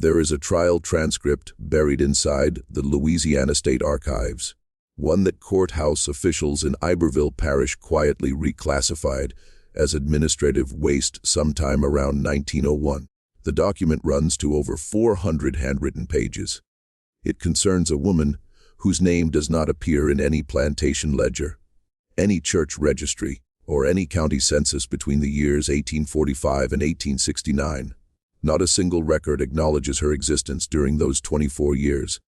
There is a trial transcript buried inside the Louisiana State Archives, one that courthouse officials in Iberville Parish quietly reclassified as administrative waste sometime around 1901. The document runs to over 400 handwritten pages. It concerns a woman whose name does not appear in any plantation ledger, any church registry, or any county census between the years 1845 and 1869. Not a single record acknowledges her existence during those 24 years.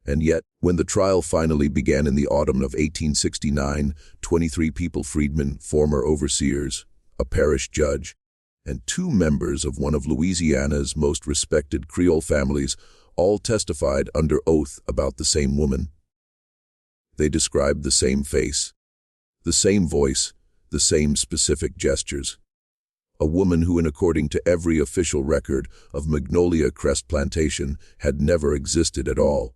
And yet, when the trial finally began in the autumn of 1869, 23 people, freedmen, former overseers, a parish judge, and 2 members of one of Louisiana's most respected Creole families all testified under oath about the same woman. They described the same face, the same voice, the same specific gestures. A woman who, according to every official record of Magnolia Crest Plantation, had never existed at all.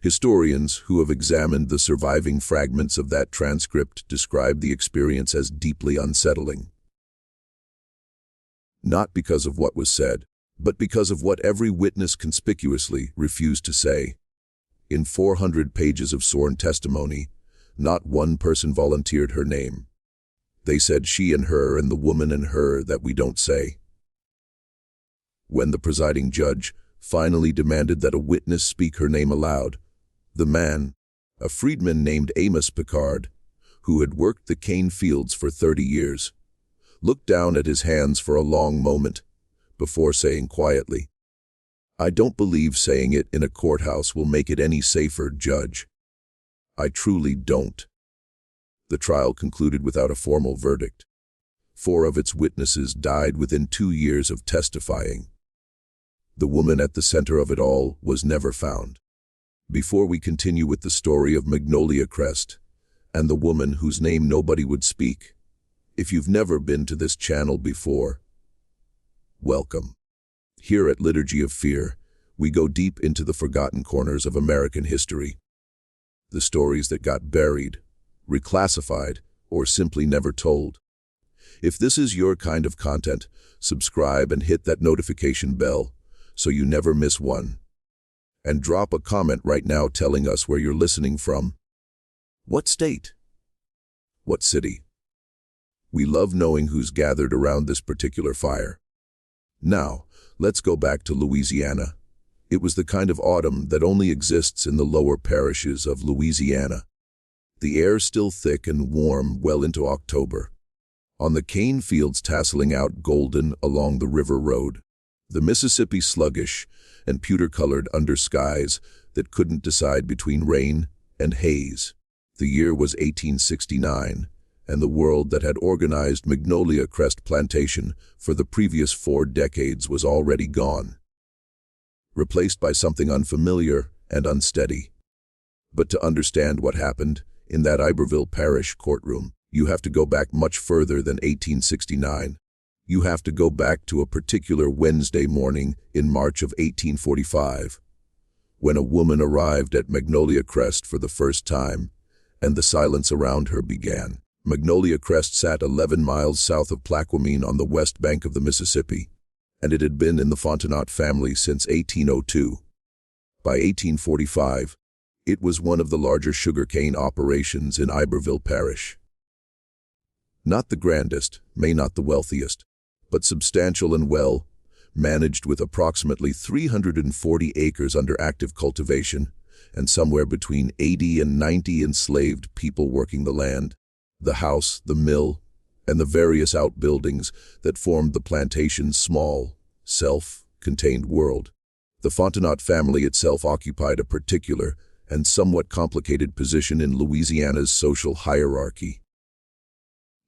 Historians who have examined the surviving fragments of that transcript describe the experience as deeply unsettling. Not because of what was said, but because of what every witness conspicuously refused to say. In 400 pages of sworn testimony, not one person volunteered her name. They said she and her and the woman and her that we don't say. When the presiding judge finally demanded that a witness speak her name aloud, the man, a freedman named Amos Picard, who had worked the cane fields for 30 years, looked down at his hands for a long moment before saying quietly, "I don't believe saying it in a courthouse will make it any safer, Judge. I truly don't." The trial concluded without a formal verdict. 4 of its witnesses died within 2 years of testifying. The woman at the center of it all was never found. Before we continue with the story of Magnolia Crest and the woman whose name nobody would speak, if you've never been to this channel before, welcome. Here at Liturgy of Fear, we go deep into the forgotten corners of American history. The stories that got buried, reclassified, or simply never told. If this is your kind of content, subscribe and hit that notification bell so you never miss one. And drop a comment right now telling us where you're listening from. What state? What city? We love knowing who's gathered around this particular fire. Now, let's go back to Louisiana. It was the kind of autumn that only exists in the lower parishes of Louisiana. The air still thick and warm well into October. On the cane fields tasseling out golden along the river road, the Mississippi sluggish and pewter-colored under skies that couldn't decide between rain and haze. The year was 1869, and the world that had organized Magnolia Crest Plantation for the previous 4 decades was already gone, replaced by something unfamiliar and unsteady. But to understand what happened in that Iberville Parish courtroom, you have to go back much further than 1869. You have to go back to a particular Wednesday morning in March of 1845, when a woman arrived at Magnolia Crest for the first time, and the silence around her began. Magnolia Crest sat 11 miles south of Plaquemine on the west bank of the Mississippi, and it had been in the Fontenot family since 1802. By 1845, it was one of the larger sugarcane operations in Iberville Parish. Not the grandest, may not the wealthiest, but substantial and well managed, with approximately 340 acres under active cultivation and somewhere between 80 and 90 enslaved people working the land, the house, the mill, and the various outbuildings that formed the plantation's small, self-contained world. The Fontenot family itself occupied a particular and somewhat complicated position in Louisiana's social hierarchy.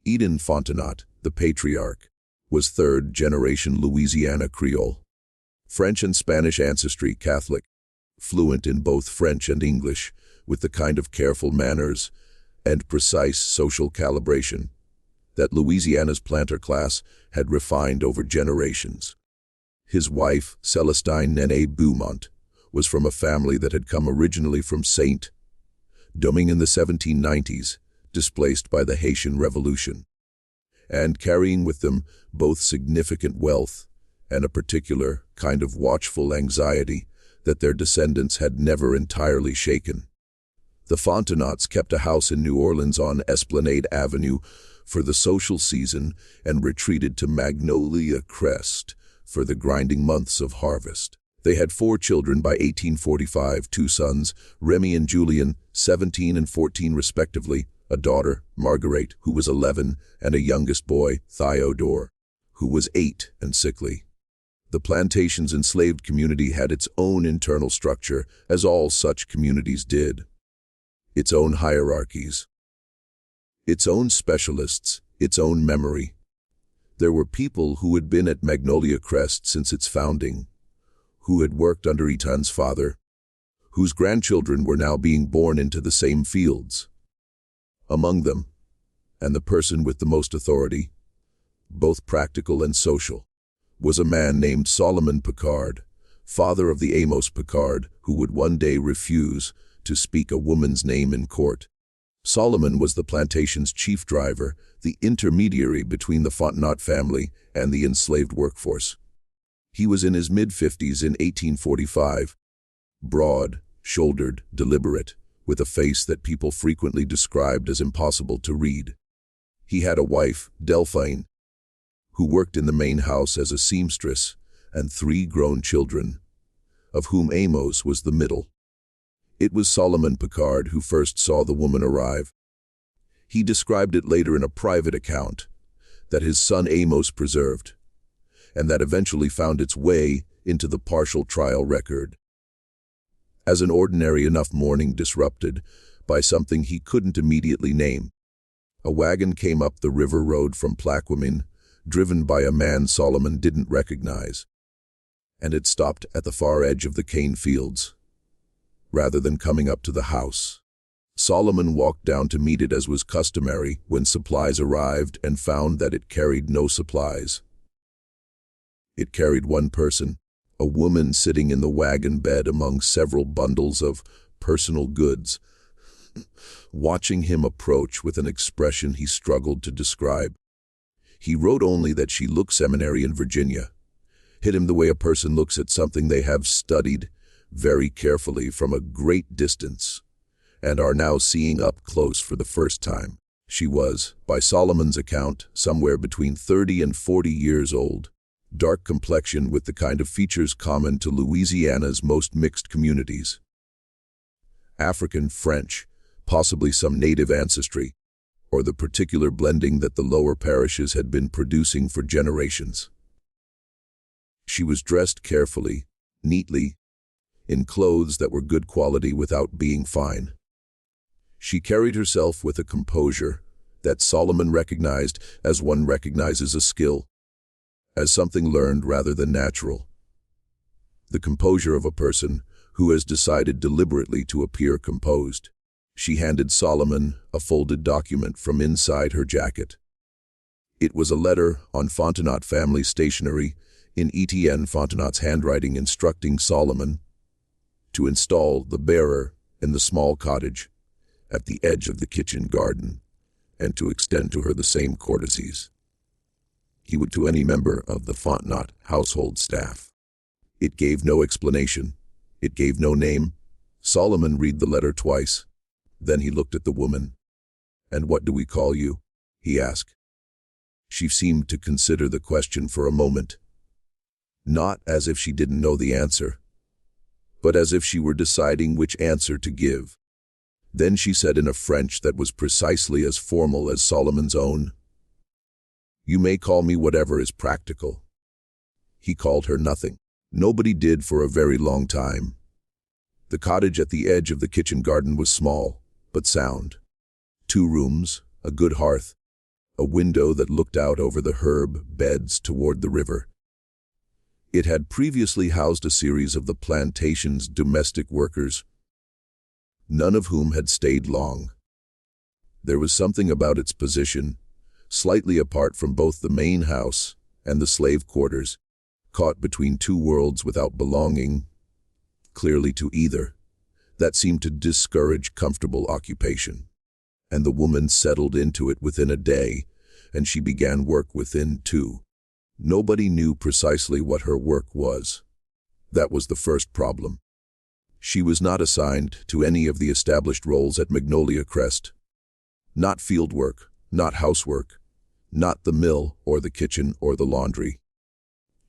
Eden Fontenot, the patriarch, was 3rd-generation Louisiana Creole, French and Spanish ancestry, Catholic, fluent in both French and English, with the kind of careful manners and precise social calibration that Louisiana's planter class had refined over generations. His wife, Celestine Nene Beaumont, was from a family that had come originally from Saint Domingue in the 1790s, displaced by the Haitian Revolution, and carrying with them both significant wealth and a particular kind of watchful anxiety that their descendants had never entirely shaken. The Fontenautes kept a house in New Orleans on Esplanade Avenue for the social season and retreated to Magnolia Crest for the grinding months of harvest. They had 4 children by 1845, 2 sons, Remy and Julian, 17 and 14 respectively, a daughter, Marguerite, who was 11, and a youngest boy, Theodore, who was 8 and sickly. The plantation's enslaved community had its own internal structure, as all such communities did. Its own hierarchies, its own specialists, its own memory. There were people who had been at Magnolia Crest since its founding, who had worked under Etan's father, whose grandchildren were now being born into the same fields. Among them, and the person with the most authority, both practical and social, was a man named Solomon Picard, father of the Amos Picard, who would one day refuse to speak a woman's name in court. Solomon was the plantation's chief driver, the intermediary between the Fontenaute family and the enslaved workforce. He was in his mid-50s in 1845, broad-shouldered, deliberate, with a face that people frequently described as impossible to read. He had a wife, Delphine, who worked in the main house as a seamstress, and 3 grown children, of whom Amos was the middle. It was Solomon Picard who first saw the woman arrive. He described it later in a private account that his son Amos preserved, and that eventually found its way into the partial trial record. As an ordinary enough morning disrupted by something he couldn't immediately name, a wagon came up the river road from Plaquemine, driven by a man Solomon didn't recognize, and it stopped at the far edge of the cane fields, rather than coming up to the house. Solomon walked down to meet it as was customary when supplies arrived and found that it carried no supplies. It carried one person, a woman sitting in the wagon bed among several bundles of personal goods, watching him approach with an expression he struggled to describe. He wrote only that she looked seminary in Virginia, hit him the way a person looks at something they have studied very carefully from a great distance, and are now seeing up close for the first time. She was, by Solomon's account, somewhere between 30 and 40 years old, dark complexion with the kind of features common to Louisiana's most mixed communities. African, French, possibly some native ancestry, or the particular blending that the lower parishes had been producing for generations. She was dressed carefully, neatly, in clothes that were good quality without being fine. She carried herself with a composure that Solomon recognized as one recognizes a skill, as something learned rather than natural. The composure of a person who has decided deliberately to appear composed. She handed Solomon a folded document from inside her jacket. It was a letter on Fontenaute family stationery in Etienne Fontenaute's handwriting instructing Solomon to install the bearer in the small cottage at the edge of the kitchen garden and to extend to her the same courtesies he would to any member of the Fontenaute household staff. It gave no explanation. It gave no name. Solomon read the letter twice. Then he looked at the woman. "And what do we call you?" he asked. She seemed to consider the question for a moment, not as if she didn't know the answer, but as if she were deciding which answer to give. Then she said in a French that was precisely as formal as Solomon's own, "You may call me whatever is practical." He called her nothing. Nobody did for a very long time. The cottage at the edge of the kitchen garden was small, but sound. 2 rooms, a good hearth, a window that looked out over the herb beds toward the river. It had previously housed a series of the plantation's domestic workers, none of whom had stayed long. There was something about its position, slightly apart from both the main house and the slave quarters, caught between 2 worlds without belonging clearly to either, that seemed to discourage comfortable occupation. And the woman settled into it within a day, and she began work within 2. Nobody knew precisely what her work was. That was the first problem. She was not assigned to any of the established roles at Magnolia Crest. Not field work, not housework, not the mill or the kitchen or the laundry.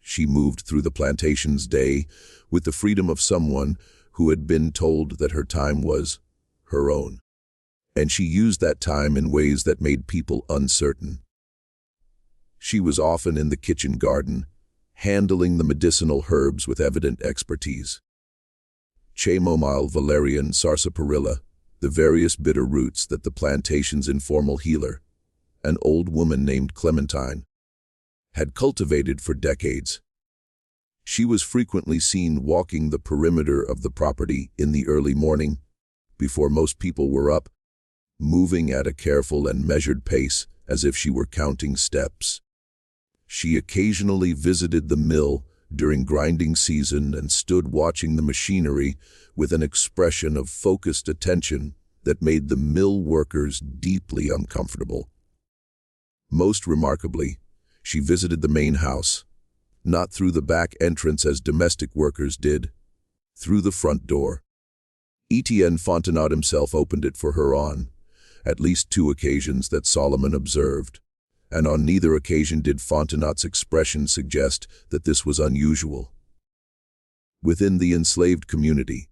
She moved through the plantation's day with the freedom of someone who had been told that her time was her own. And she used that time in ways that made people uncertain. She was often in the kitchen garden, handling the medicinal herbs with evident expertise. Chamomile, valerian, sarsaparilla, the various bitter roots that the plantation's informal healer, an old woman named Clementine, had cultivated for decades. She was frequently seen walking the perimeter of the property in the early morning, before most people were up, moving at a careful and measured pace as if she were counting steps. She occasionally visited the mill during grinding season and stood watching the machinery with an expression of focused attention that made the mill workers deeply uncomfortable. Most remarkably, she visited the main house, not through the back entrance as domestic workers did, through the front door. Etienne Fontenot himself opened it for her on at least 2 occasions that Solomon observed, and on neither occasion did Fontenot's expression suggest that this was unusual. Within the enslaved community,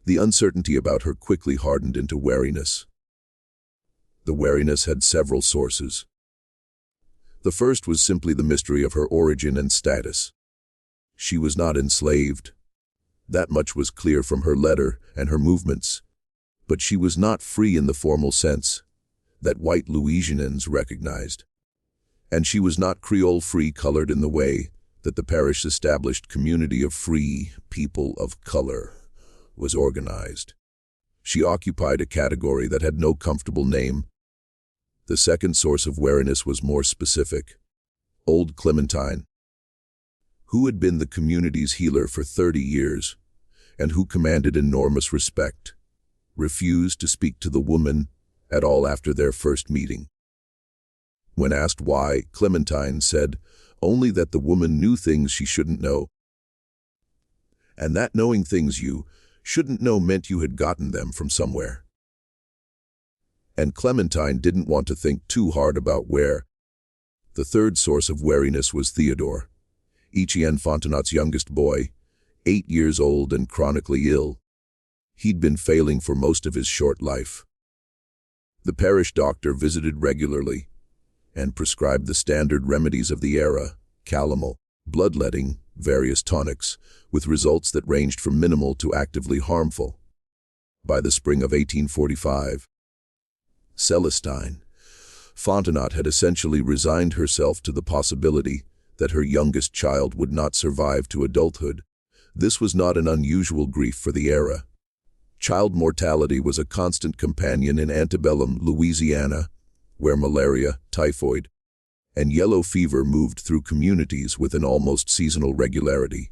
the uncertainty about her quickly hardened into wariness. The wariness had several sources. The first was simply the mystery of her origin and status. She was not enslaved. That much was clear from her letter and her movements. But she was not free in the formal sense that white Louisianans recognized. And she was not Creole free-colored in the way that the parish-established community of free people of color was organized. She occupied a category that had no comfortable name. The second source of wariness was more specific. Old Clementine, who had been the community's healer for 30 years and who commanded enormous respect, refused to speak to the woman at all after their first meeting. When asked why, Clementine said only that the woman knew things she shouldn't know, and that knowing things you shouldn't know meant you had gotten them from somewhere. And Clementine didn't want to think too hard about where. The third source of wariness was Theodore, Etienne Fontenot's youngest boy, 8 years old and chronically ill. He'd been failing for most of his short life. The parish doctor visited regularly and prescribed the standard remedies of the era, calomel, bloodletting, various tonics, with results that ranged from minimal to actively harmful. By the spring of 1845, Celestine Fontenot had essentially resigned herself to the possibility that her youngest child would not survive to adulthood. This was not an unusual grief for the era. Child mortality was a constant companion in antebellum Louisiana, where malaria, typhoid, and yellow fever moved through communities with an almost seasonal regularity.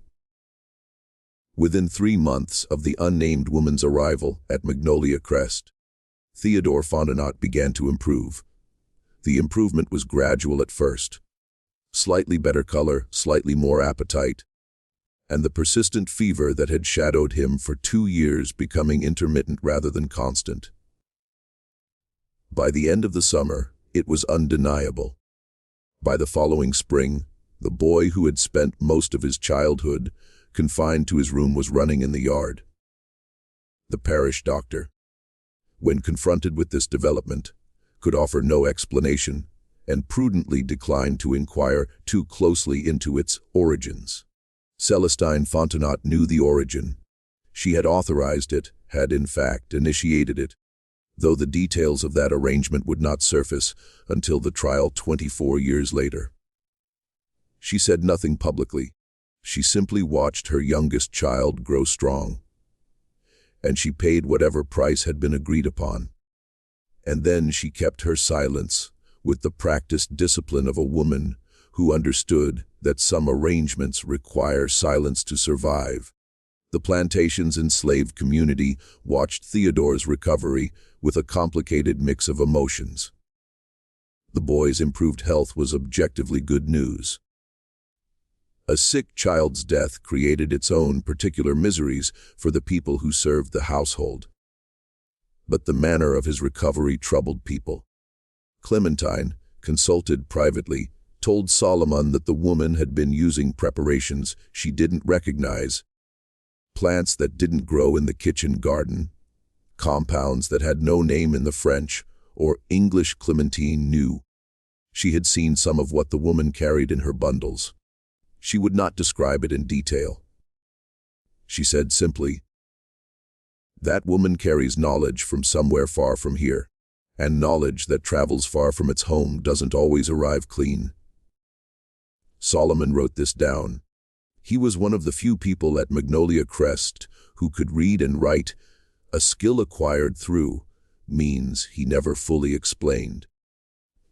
Within 3 months of the unnamed woman's arrival at Magnolia Crest, Theodore Fontenot began to improve. The improvement was gradual at first. Slightly better color, slightly more appetite, and the persistent fever that had shadowed him for 2 years becoming intermittent rather than constant. By the end of the summer, it was undeniable. By the following spring, the boy who had spent most of his childhood confined to his room was running in the yard. The parish doctor, when confronted with this development, could offer no explanation and prudently declined to inquire too closely into its origins. Celestine Fontenot knew the origin. She had authorized it, had in fact initiated it, though the details of that arrangement would not surface until the trial 24 years later. She said nothing publicly. She simply watched her youngest child grow strong. And she paid whatever price had been agreed upon. And then she kept her silence with the practiced discipline of a woman who understood that some arrangements require silence to survive. The plantation's enslaved community watched Theodore's recovery with a complicated mix of emotions. The boy's improved health was objectively good news. A sick child's death created its own particular miseries for the people who served the household. But the manner of his recovery troubled people. Clementine, consulted privately, told Solomon that the woman had been using preparations she didn't recognize, plants that didn't grow in the kitchen garden, compounds that had no name in the French or English Clementine knew. She had seen some of what the woman carried in her bundles. She would not describe it in detail. She said simply, "That woman carries knowledge from somewhere far from here, and knowledge that travels far from its home doesn't always arrive clean." Solomon wrote this down. He was one of the few people at Magnolia Crest who could read and write, a skill acquired through means he never fully explained.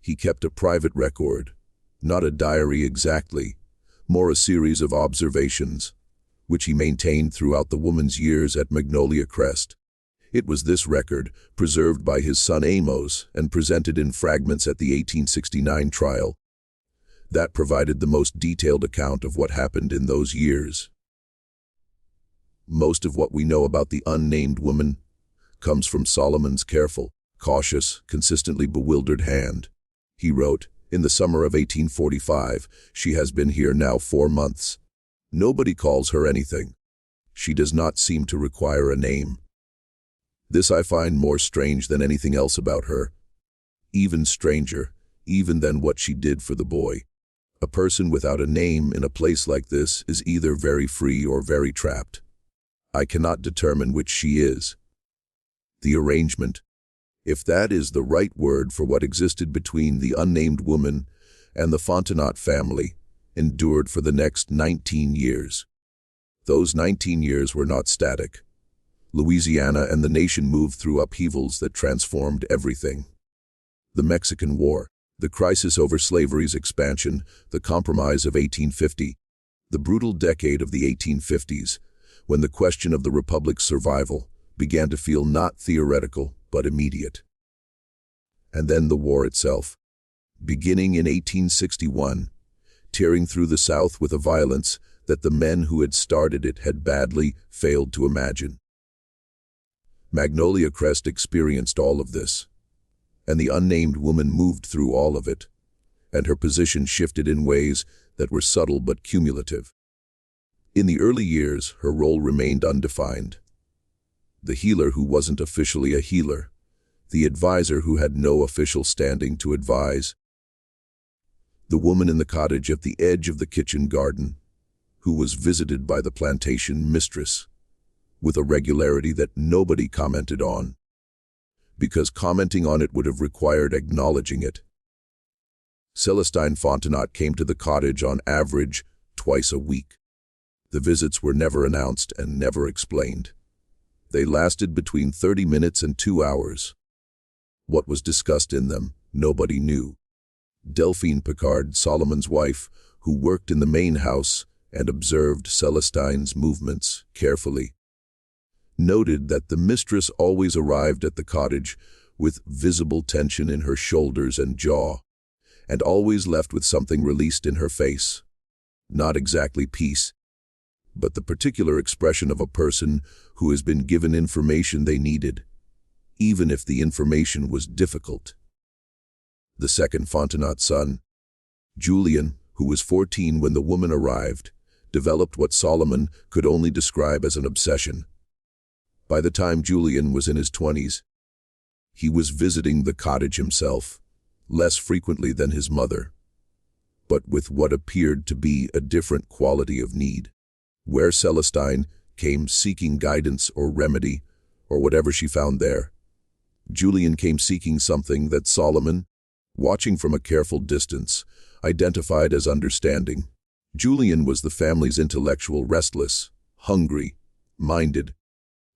He kept a private record, not a diary exactly, more a series of observations, which he maintained throughout the woman's years at Magnolia Crest. It was this record, preserved by his son Amos and presented in fragments at the 1869 trial, that provided the most detailed account of what happened in those years. Most of what we know about the unnamed woman comes from Solomon's careful, cautious, consistently bewildered hand. He wrote, "In the summer of 1845, she has been here now 4 months. Nobody calls her anything. She does not seem to require a name. This I find more strange than anything else about her. Even stranger, even than what she did for the boy. A person without a name in a place like this is either very free or very trapped. I cannot determine which she is. The arrangement, if that is the right word for what existed between the unnamed woman and the Fontenot family, endured for the next 19 years. Those 19 years were not static. Louisiana and the nation moved through upheavals that transformed everything. The Mexican War, the crisis over slavery's expansion, the Compromise of 1850, the brutal decade of the 1850s, when the question of the Republic's survival began to feel not theoretical but immediate. And then the war itself, beginning in 1861, tearing through the South with a violence that the men who had started it had badly failed to imagine. Magnolia Crest experienced all of this, and the unnamed woman moved through all of it, and her position shifted in ways that were subtle but cumulative. In the early years, her role remained undefined. The healer who wasn't officially a healer, the advisor who had no official standing to advise, the woman in the cottage at the edge of the kitchen garden, who was visited by the plantation mistress, with a regularity that nobody commented on, because commenting on it would have required acknowledging it. Celestine Fontenot came to the cottage on average twice a week. The visits were never announced and never explained. They lasted between 30 minutes and 2 hours. What was discussed in them, nobody knew. Delphine Picard, Solomon's wife, who worked in the main house and observed Celestine's movements carefully, noted that the mistress always arrived at the cottage with visible tension in her shoulders and jaw, and always left with something released in her face. Not exactly peace, but the particular expression of a person who has been given information they needed, even if the information was difficult. The second Fontenot son, Julian, who was 14 when the woman arrived, developed what Solomon could only describe as an obsession. By the time Julian was in his 20s, he was visiting the cottage himself, less frequently than his mother, but with what appeared to be a different quality of need. Where Celestine came seeking guidance or remedy, or whatever she found there, Julian came seeking something that Solomon, watching from a careful distance, identified as understanding. Julian was the family's intellectual restless, hungry, minded,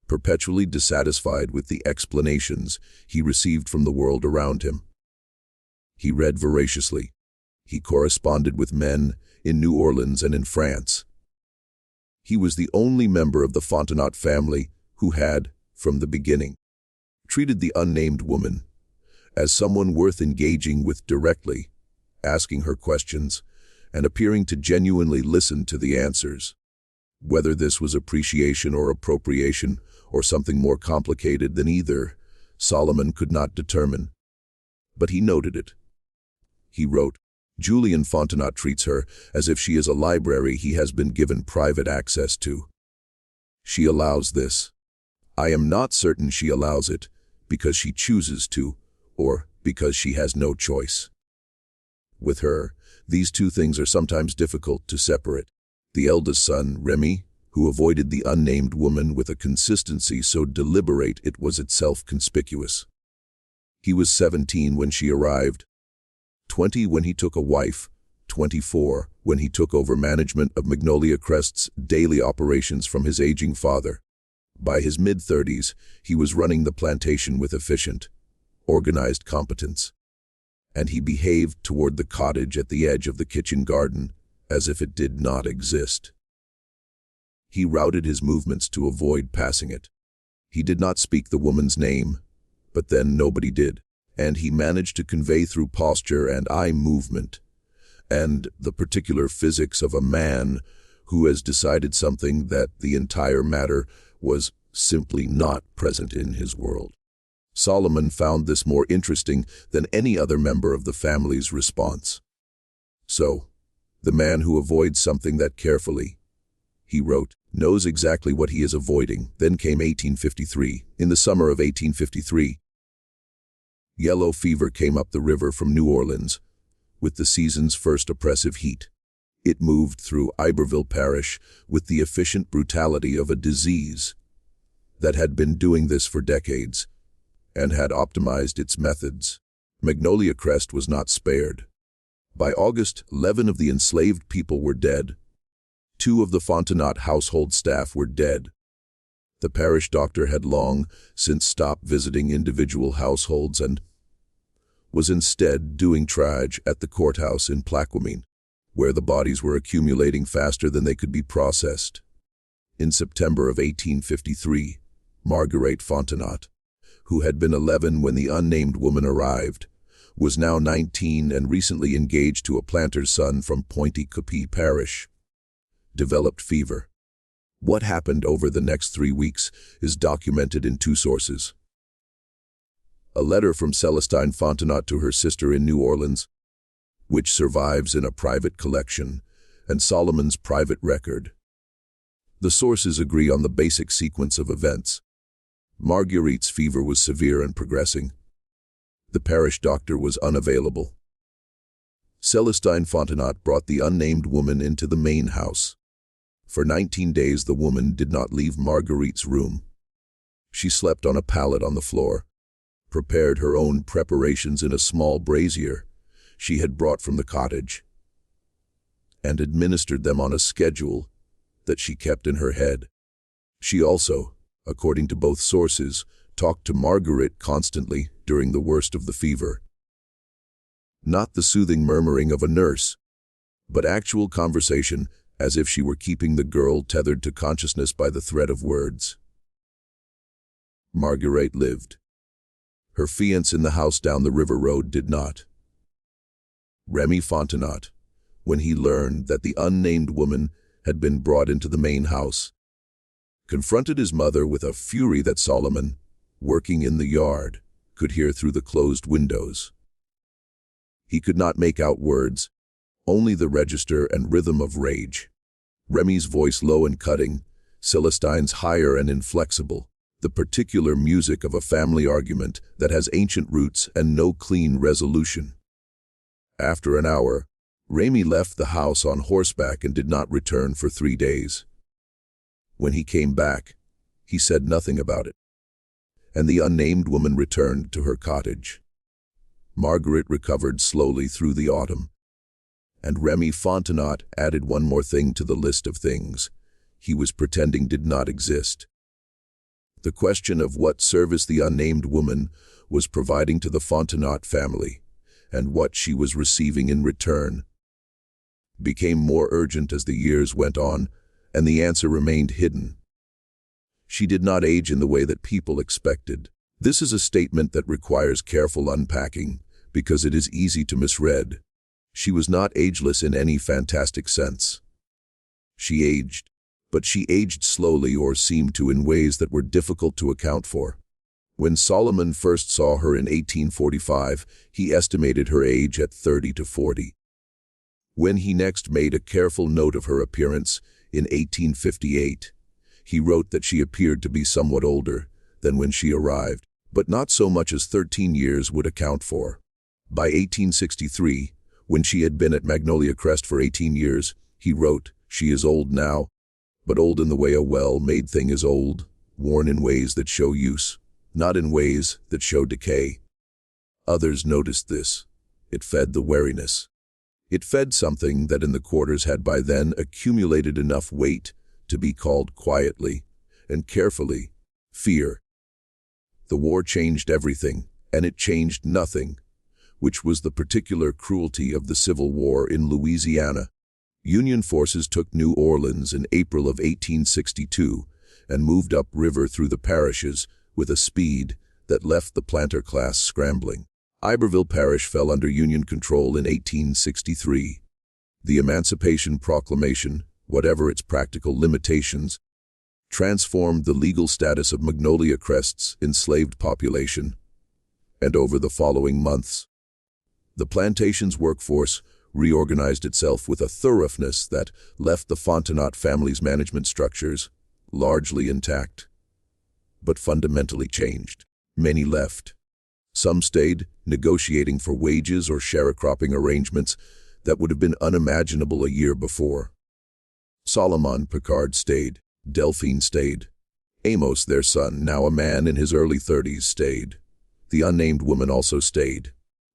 perpetually dissatisfied with the explanations he received from the world around him. He read voraciously. He corresponded with men in New Orleans and in France. He was the only member of the Fontenot family who had, from the beginning, treated the unnamed woman as someone worth engaging with directly, asking her questions, and appearing to genuinely listen to the answers. Whether this was appreciation or appropriation, or something more complicated than either, Solomon could not determine. But he noted it. He wrote, "Julian Fontenot treats her as if she is a library he has been given private access to. She allows this. I am not certain she allows it because she chooses to, or because she has no choice." With her, these two things are sometimes difficult to separate. The eldest son, Remy, who avoided the unnamed woman with a consistency so deliberate it was itself conspicuous. He was 17 when she arrived, 20 when he took a wife, 24 when he took over management of Magnolia Crest's daily operations from his aging father. By his mid-30s, he was running the plantation with efficient, organized competence. And he behaved toward the cottage at the edge of the kitchen garden as if it did not exist. He routed his movements to avoid passing it. He did not speak the woman's name, but then nobody did, and he managed to convey through posture and eye movement, and the particular physics of a man who has decided something that the entire matter was simply not present in his world. Solomon found this more interesting than any other member of the family's response. "So, the man who avoids something that carefully," he wrote, "knows exactly what he is avoiding." Then came 1853. In the summer of 1853, yellow fever came up the river from New Orleans, with the season's first oppressive heat. It moved through Iberville Parish with the efficient brutality of a disease that had been doing this for decades and had optimized its methods. Magnolia Crest was not spared. By August, 11 of the enslaved people were dead. 2 of the Fontenot household staff were dead. The parish doctor had long since stopped visiting individual households and was instead doing triage at the courthouse in Plaquemine, where the bodies were accumulating faster than they could be processed. In September of 1853, Marguerite Fontenot, who had been 11 when the unnamed woman arrived, was now 19 and recently engaged to a planter's son from Pointe-Coupee Parish, developed fever. What happened over the next 3 weeks is documented in 2 sources. A letter from Celestine Fontenot to her sister in New Orleans, which survives in a private collection, and Solomon's private record. The sources agree on the basic sequence of events. Marguerite's fever was severe and progressing. The parish doctor was unavailable. Celestine Fontenot brought the unnamed woman into the main house. For 19 days the woman did not leave Marguerite's room. She slept on a pallet on the floor, prepared her own preparations in a small brazier she had brought from the cottage, and administered them on a schedule that she kept in her head. She also, according to both sources, talked to Marguerite constantly during the worst of the fever. Not the soothing murmuring of a nurse, but actual conversation as if she were keeping the girl tethered to consciousness by the thread of words. Marguerite lived. Her fiancé in the house down the river road did not. Remy Fontenot, when he learned that the unnamed woman had been brought into the main house, confronted his mother with a fury that Solomon, working in the yard, could hear through the closed windows. He could not make out words, only the register and rhythm of rage. Remy's voice low and cutting, Celestine's higher and inflexible, the particular music of a family argument that has ancient roots and no clean resolution. After an hour, Remy left the house on horseback and did not return for 3 days. When he came back, he said nothing about it, and the unnamed woman returned to her cottage. Marguerite recovered slowly through the autumn, and Remy Fontenot added one more thing to the list of things he was pretending did not exist. The question of what service the unnamed woman was providing to the Fontenot family, and what she was receiving in return, became more urgent as the years went on, and the answer remained hidden. She did not age in the way that people expected. This is a statement that requires careful unpacking, because it is easy to misread. She was not ageless in any fantastic sense. She aged, but she aged slowly or seemed to in ways that were difficult to account for. When Solomon first saw her in 1845, he estimated her age at 30 to 40. When he next made a careful note of her appearance, in 1858, he wrote that she appeared to be somewhat older than when she arrived, but not so much as 13 years would account for. By 1863, when she had been at Magnolia Crest for 18 years, he wrote, "She is old now, but old in the way a well-made thing is old, worn in ways that show use, not in ways that show decay." Others noticed this. It fed the wariness. It fed something that in the quarters had by then accumulated enough weight to be called quietly and carefully fear. The war changed everything, and it changed nothing, which was the particular cruelty of the Civil War in Louisiana. Union forces took New Orleans in April of 1862 and moved upriver through the parishes with a speed that left the planter class scrambling. Iberville Parish fell under Union control in 1863. The Emancipation Proclamation, whatever its practical limitations, transformed the legal status of Magnolia Crest's enslaved population. And over the following months, the plantation's workforce reorganized itself with a thoroughness that left the Fontenot family's management structures largely intact, but fundamentally changed. Many left. Some stayed, negotiating for wages or sharecropping arrangements that would have been unimaginable a year before. Solomon Picard stayed. Delphine stayed. Amos, their son, now a man in his early 30s, stayed. The unnamed woman also stayed.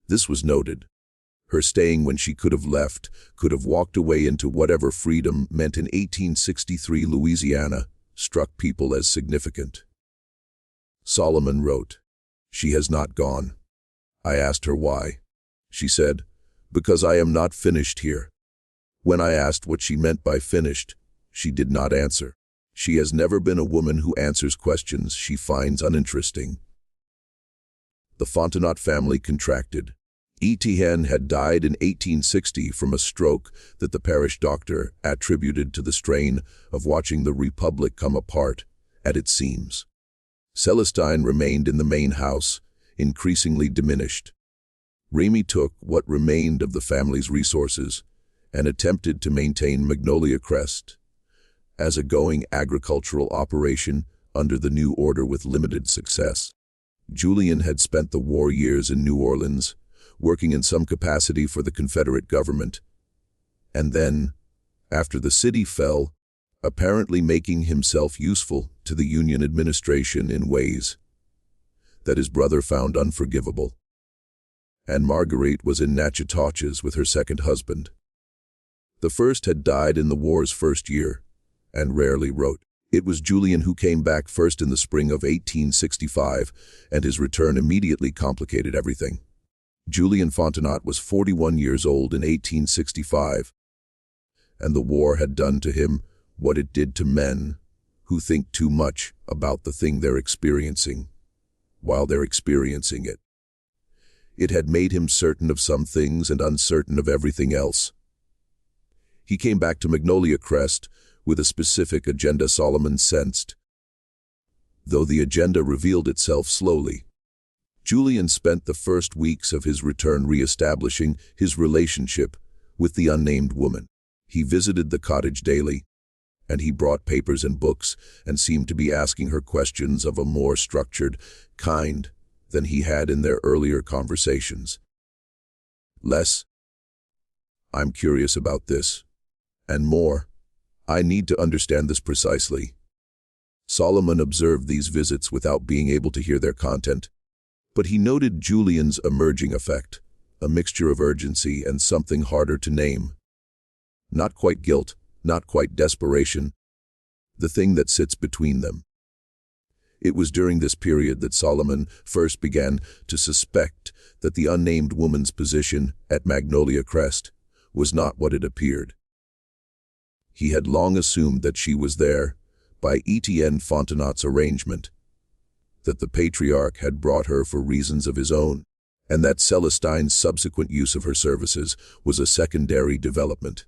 This was noted. Her staying when she could have left, could have walked away into whatever freedom meant in 1863 Louisiana, struck people as significant. Solomon wrote, "She has not gone. I asked her why. She said, 'Because I am not finished here.' When I asked what she meant by finished, she did not answer. She has never been a woman who answers questions she finds uninteresting." The Fontenot family contracted. Etienne had died in 1860 from a stroke that the parish doctor attributed to the strain of watching the Republic come apart at its seams. Celestine remained in the main house, increasingly diminished. Remy took what remained of the family's resources and attempted to maintain Magnolia Crest as a going agricultural operation under the new order with limited success. Julian had spent the war years in New Orleans, working in some capacity for the Confederate government, and then, after the city fell, apparently making himself useful to the Union administration in ways that his brother found unforgivable. And Marguerite was in Natchitoches with her second husband. The first had died in the war's first year, and rarely wrote. It was Julian who came back first in the spring of 1865, and his return immediately complicated everything. Julian Fontenot was 41 years old in 1865, and the war had done to him what it did to men who think too much about the thing they're experiencing while they're experiencing it. It had made him certain of some things and uncertain of everything else. He came back to Magnolia Crest with a specific agenda Solomon sensed, though the agenda revealed itself slowly. Julian spent the first weeks of his return re-establishing his relationship with the unnamed woman. He visited the cottage daily, and he brought papers and books and seemed to be asking her questions of a more structured kind than he had in their earlier conversations. Less, "I'm curious about this," and more, "I need to understand this precisely." Solomon observed these visits without being able to hear their content, but he noted Julian's emerging effect, a mixture of urgency and something harder to name. Not quite guilt, not quite desperation, the thing that sits between them. It was during this period that Solomon first began to suspect that the unnamed woman's position at Magnolia Crest was not what it appeared. He had long assumed that she was there by Etienne Fontenot's arrangement, that the patriarch had brought her for reasons of his own, and that Celestine's subsequent use of her services was a secondary development.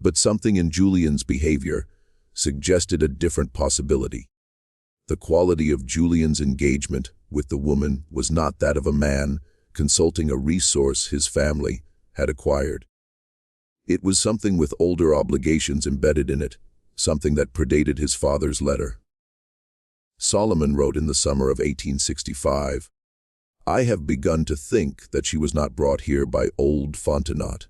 But something in Julian's behavior suggested a different possibility. The quality of Julian's engagement with the woman was not that of a man consulting a resource his family had acquired. It was something with older obligations embedded in it, something that predated his father's letter. Solomon wrote in the summer of 1865, "I have begun to think that she was not brought here by old Fontenot.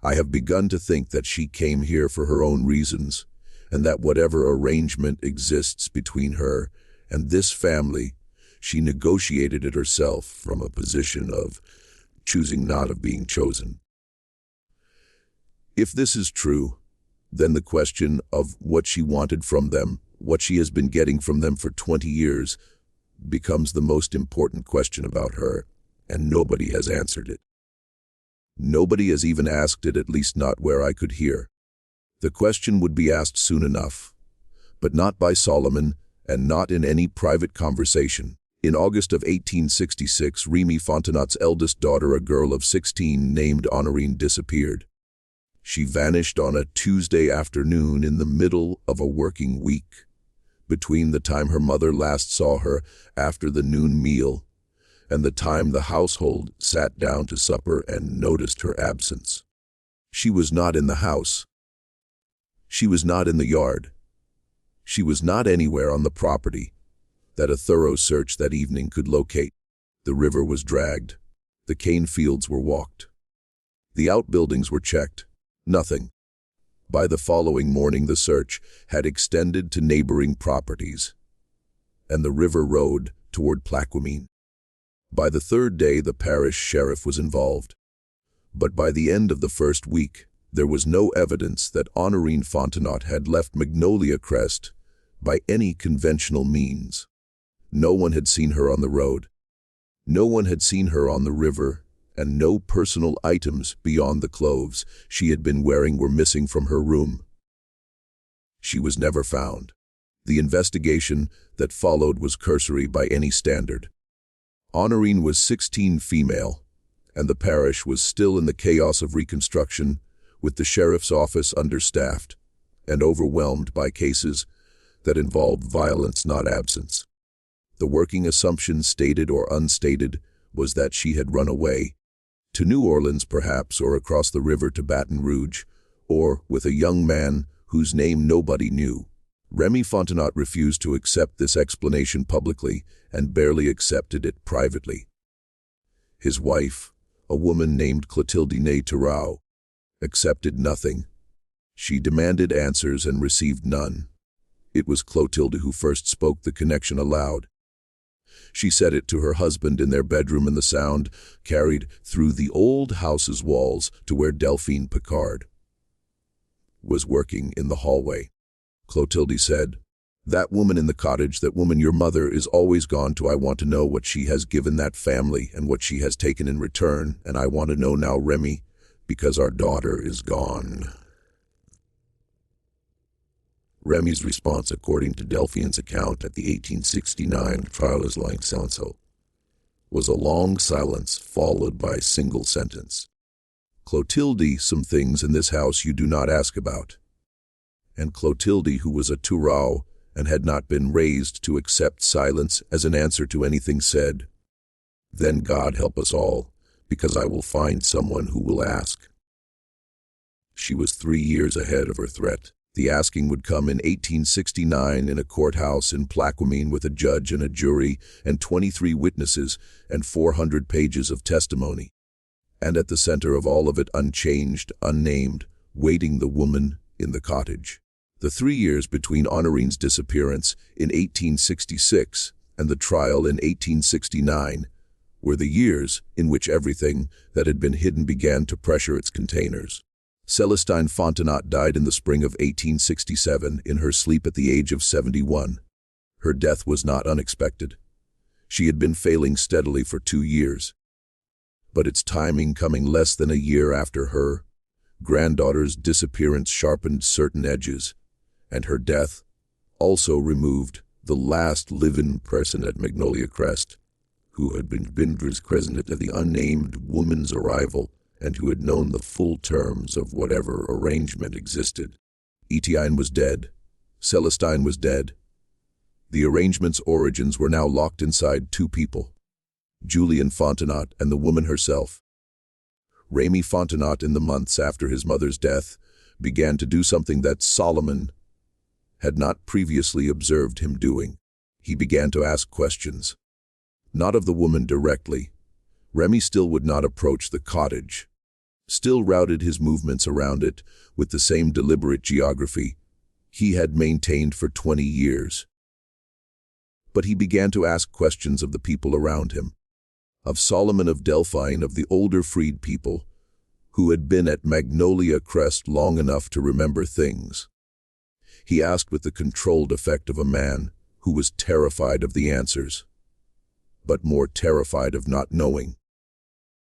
I have begun to think that she came here for her own reasons, and that whatever arrangement exists between her and this family, she negotiated it herself from a position of choosing, not of being chosen." If this is true, then the question of what she wanted from them, what she has been getting from them for 20 years, becomes the most important question about her, and nobody has answered it. Nobody has even asked it, at least not where I could hear. The question would be asked soon enough, but not by Solomon and not in any private conversation. In August of 1866, Remy Fontenot's eldest daughter, a girl of 16 named Honorine, disappeared. She vanished on a Tuesday afternoon in the middle of a working week, between the time her mother last saw her after the noon meal and the time the household sat down to supper and noticed her absence. She was not in the house. She was not in the yard. She was not anywhere on the property that a thorough search that evening could locate. The river was dragged. The cane fields were walked. The outbuildings were checked. Nothing. By the following morning, the search had extended to neighboring properties and the river road toward Plaquemine. By the third day, the parish sheriff was involved. But by the end of the first week, there was no evidence that Honorine Fontenot had left Magnolia Crest by any conventional means. No one had seen her on the road. No one had seen her on the river, and no personal items beyond the clothes she had been wearing were missing from her room. She was never found. The investigation that followed was cursory by any standard. Honorine was 16 female, and the parish was still in the chaos of reconstruction, with the sheriff's office understaffed and overwhelmed by cases that involved violence, not absence. The working assumption, stated or unstated, was that she had run away, to New Orleans perhaps, or across the river to Baton Rouge, or with a young man whose name nobody knew. Remy Fontenot refused to accept this explanation publicly and barely accepted it privately. His wife, a woman named Clotilde Turau, accepted nothing. She demanded answers and received none. It was Clotilde who first spoke the connection aloud. She said it to her husband in their bedroom, and the sound carried through the old house's walls to where Delphine Picard was working in the hallway. Clotilde said, "That woman in the cottage, that woman your mother is always gone to. I want to know what she has given that family and what she has taken in return, and I want to know now, Remy, because our daughter is gone." Remy's response, according to Delphine's account at the 1869 trial as lying silence, was a long silence followed by a single sentence. "Clotilde, some things in this house you do not ask about." And Clotilde, who was a Turau and had not been raised to accept silence as an answer to anything said, "Then God help us all, because I will find someone who will ask." She was 3 years ahead of her threat. The asking would come in 1869 in a courthouse in Plaquemine with a judge and a jury and 23 witnesses and 400 pages of testimony. And at the center of all of it, unchanged, unnamed, waiting, the woman in the cottage. The 3 years between Honorine's disappearance in 1866 and the trial in 1869 were the years in which everything that had been hidden began to pressure its containers. Celestine Fontenot died in the spring of 1867 in her sleep at the age of 71. Her death was not unexpected. She had been failing steadily for 2 years. But its timing, coming less than a year after her granddaughter's disappearance, sharpened certain edges, and her death also removed the last living person at Magnolia Crest, who had been present at the unnamed woman's arrival and who had known the full terms of whatever arrangement existed. Etienne was dead. Celestine was dead. The arrangement's origins were now locked inside two people, Julien Fontenot and the woman herself. Rémy Fontenot, in the months after his mother's death, began to do something that Solomon had not previously observed him doing. He began to ask questions. Not of the woman directly. Rémy still would not approach the cottage, still routed his movements around it with the same deliberate geography he had maintained for 20 years. But he began to ask questions of the people around him, of Solomon of Delphine, of the older freed people who had been at Magnolia Crest long enough to remember things. He asked with the controlled effect of a man who was terrified of the answers, but more terrified of not knowing.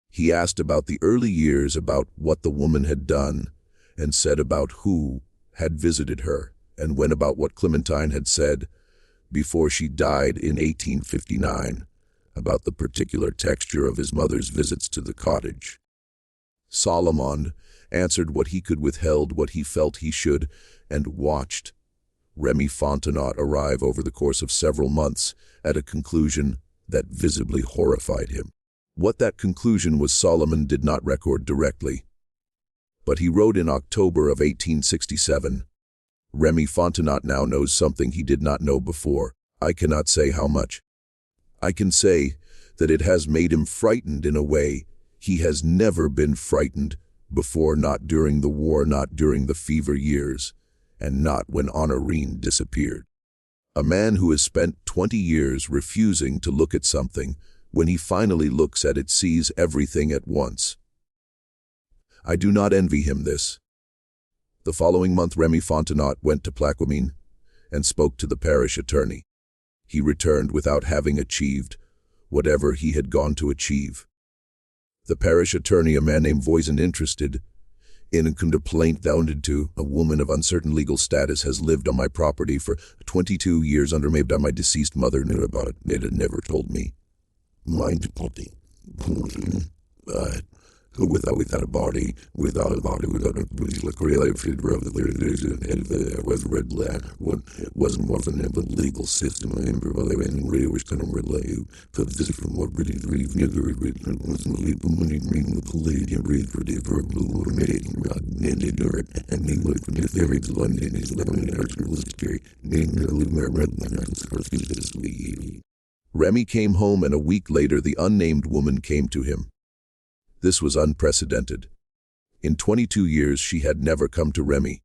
He asked about the early years, about what the woman had done, and said about who had visited her, and when about what Clementine had said before she died in 1859, about the particular texture of his mother's visits to the cottage. Solomon answered what he could, withheld what he felt he should, and watched Rémy Fontenot arrive over the course of several months at a conclusion that visibly horrified him. What that conclusion was Solomon did not record directly, but he wrote in October of 1867, "Rémy Fontenot now knows something he did not know before. I cannot say how much. I can say that it has made him frightened in a way he has never been frightened before, not during the war, not during the fever years, and not when Honorine disappeared. A man who has spent 20 years refusing to look at something, when he finally looks at it, sees everything at once. I do not envy him this." The following month, Rémy Fontenot went to Plaquemine and spoke to the parish attorney. He returned without having achieved whatever he had gone to achieve. The parish attorney, a man named Voisin, interested in a complaint founded to a woman of uncertain legal status, has lived on my property for 22 years under my deceased mother, knew about it. It had never told me. My difficulty. Without a body, without a Creole, was red black. What wasn't more than a legal system. I really was going to relay to this from what really wasn't legal money green with the lady and read for the blue made and he looked from his very London is living in our history. Rémy came home, and a week later the unnamed woman came to him. This was unprecedented. In 22 years she had never come to Rémy.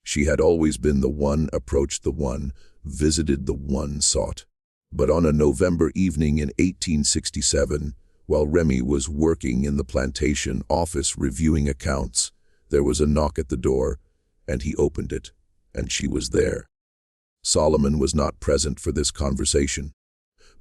She had always been the one, approached the one, visited the one, sought. But on a November evening in 1867, while Rémy was working in the Plantation office reviewing accounts, there was a knock at the door, and he opened it, and she was there. Solomon was not present for this conversation,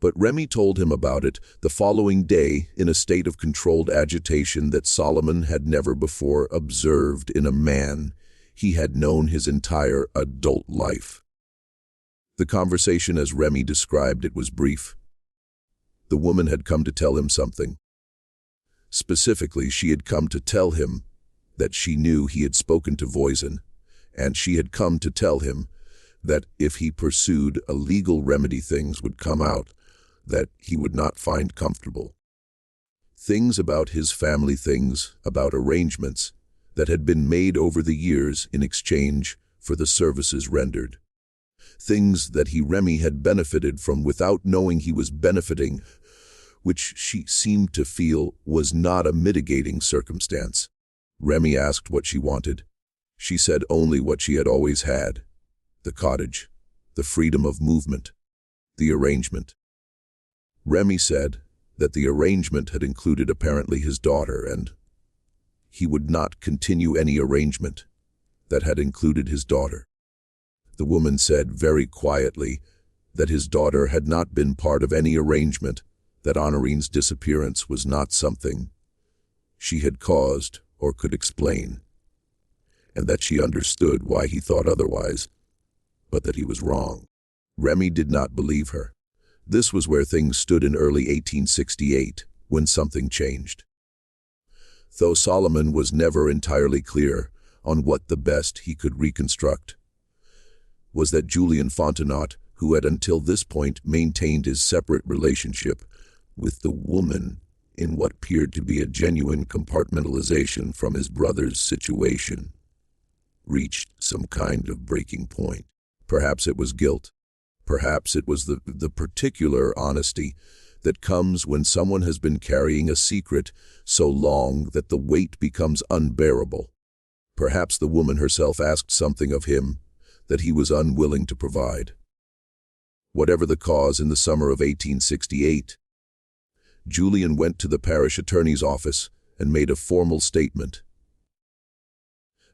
but Rémy told him about it the following day in a state of controlled agitation that Solomon had never before observed in a man he had known his entire adult life. The conversation, as Rémy described it, was brief. The woman had come to tell him something. Specifically, she had come to tell him that she knew he had spoken to Voisin, and she had come to tell him that if he pursued a legal remedy, things would come out that he would not find comfortable. Things about his family, things about arrangements that had been made over the years in exchange for the services rendered. Things that Rémy had benefited from without knowing he was benefiting, which she seemed to feel was not a mitigating circumstance. Rémy asked what she wanted. She said only what she had always had: the cottage, the freedom of movement, the arrangement. Rémy said that the arrangement had included apparently his daughter, and he would not continue any arrangement that had included his daughter. The woman said very quietly that his daughter had not been part of any arrangement, that Honorine's disappearance was not something she had caused or could explain, and that she understood why he thought otherwise, but that he was wrong. Rémy did not believe her. This was where things stood in early 1868, when something changed. Though Solomon was never entirely clear on what the best he could reconstruct was that Julian Fontenot, who had until this point maintained his separate relationship with the woman in what appeared to be a genuine compartmentalization from his brother's situation, reached some kind of breaking point. Perhaps it was guilt. Perhaps it was the particular honesty that comes when someone has been carrying a secret so long that the weight becomes unbearable. Perhaps the woman herself asked something of him that he was unwilling to provide. Whatever the cause, in the summer of 1868, Julian went to the parish attorney's office and made a formal statement.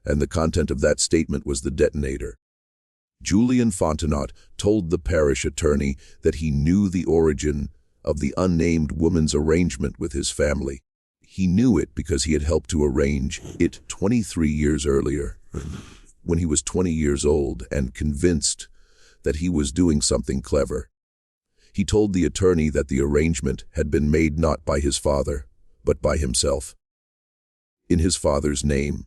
And the content of that statement was the detonator. Julian Fontenot told the parish attorney that he knew the origin of the unnamed woman's arrangement with his family. He knew it because he had helped to arrange it 23 years earlier, when he was 20 years old and convinced that he was doing something clever. He told the attorney that the arrangement had been made not by his father, but by himself, in his father's name,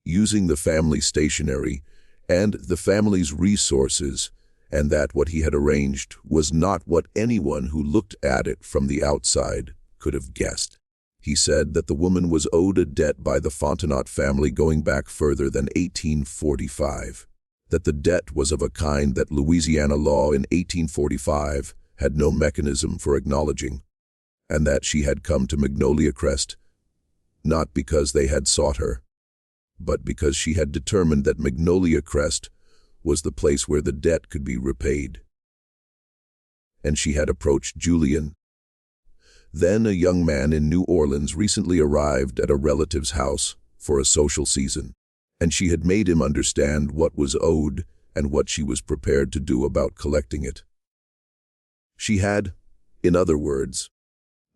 using the family stationery and the family's resources, and that what he had arranged was not what anyone who looked at it from the outside could have guessed. He said that the woman was owed a debt by the Fontenot family going back further than 1845, that the debt was of a kind that Louisiana law in 1845 had no mechanism for acknowledging, and that she had come to Magnolia Crest, not because they had sought her, but because she had determined that Magnolia Crest was the place where the debt could be repaid. And she had approached Julian, then a young man in New Orleans, recently arrived at a relative's house for a social season, and she had made him understand what was owed and what she was prepared to do about collecting it. She had, in other words,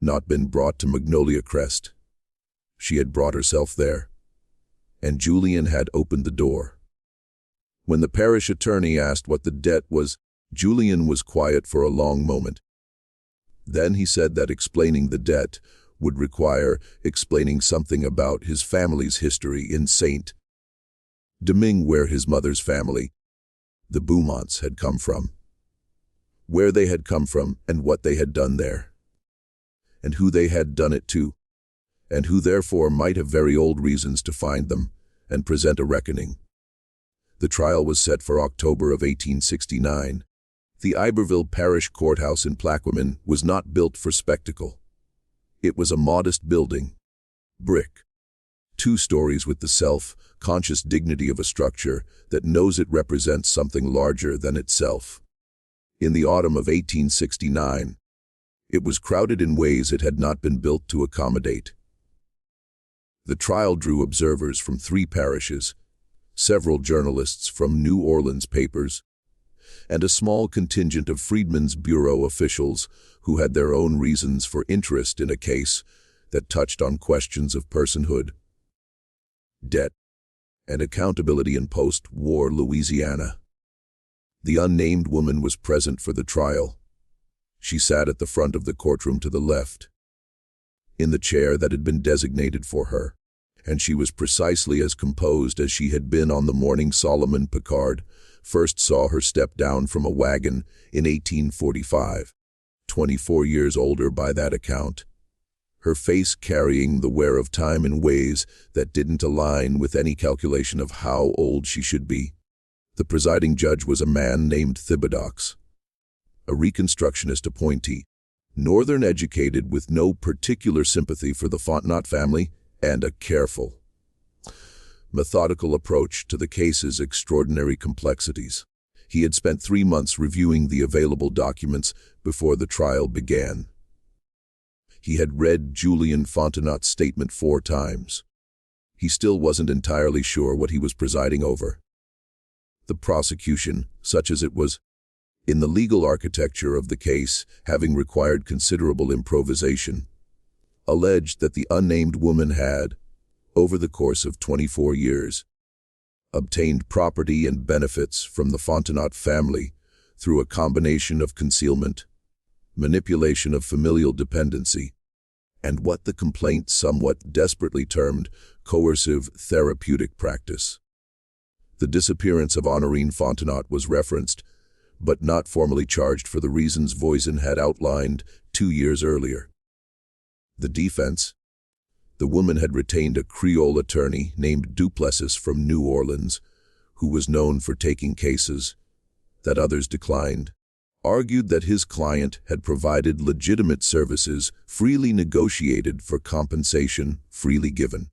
not been brought to Magnolia Crest. She had brought herself there, and Julian had opened the door. When the parish attorney asked what the debt was, Julian was quiet for a long moment. Then he said that explaining the debt would require explaining something about his family's history in Saint Domingue, where his mother's family, the Beaumonts, had come from, where they had come from and what they had done there, and who they had done it to, and who therefore might have very old reasons to find them and present a reckoning. The trial was set for October of 1869. The Iberville Parish courthouse in Plaquemine was not built for spectacle. It was a modest building, brick, 2 stories, with the self-conscious dignity of a structure that knows it represents something larger than itself. In the autumn of 1869, it was crowded in ways it had not been built to accommodate. The trial drew observers from 3 parishes, several journalists from New Orleans papers, and a small contingent of Freedmen's Bureau officials who had their own reasons for interest in a case that touched on questions of personhood, debt, and accountability in post-war Louisiana. The unnamed woman was present for the trial. She sat at the front of the courtroom to the left, in the chair that had been designated for her, and she was precisely as composed as she had been on the morning Solomon Picard first saw her step down from a wagon in 1845, 24 years older by that account, her face carrying the wear of time in ways that didn't align with any calculation of how old she should be. The presiding judge was a man named Thibodeaux, a Reconstructionist appointee, Northern educated with no particular sympathy for the Fontenot family and a careful, methodical approach to the case's extraordinary complexities. He had spent 3 months reviewing the available documents before the trial began. He had read Julian Fontenot's statement 4 times. He still wasn't entirely sure what he was presiding over. The prosecution, such as it was, in the legal architecture of the case, having required considerable improvisation, alleged that the unnamed woman had, over the course of 24 years, obtained property and benefits from the Fontenot family through a combination of concealment, manipulation of familial dependency, and what the complaint somewhat desperately termed coercive therapeutic practice. The disappearance of Honorine Fontenot was referenced, but not formally charged for the reasons Voisin had outlined 2 years earlier. The defense: the woman had retained a Creole attorney named Duplessis from New Orleans, who was known for taking cases that others declined, argued that his client had provided legitimate services freely negotiated for compensation freely given,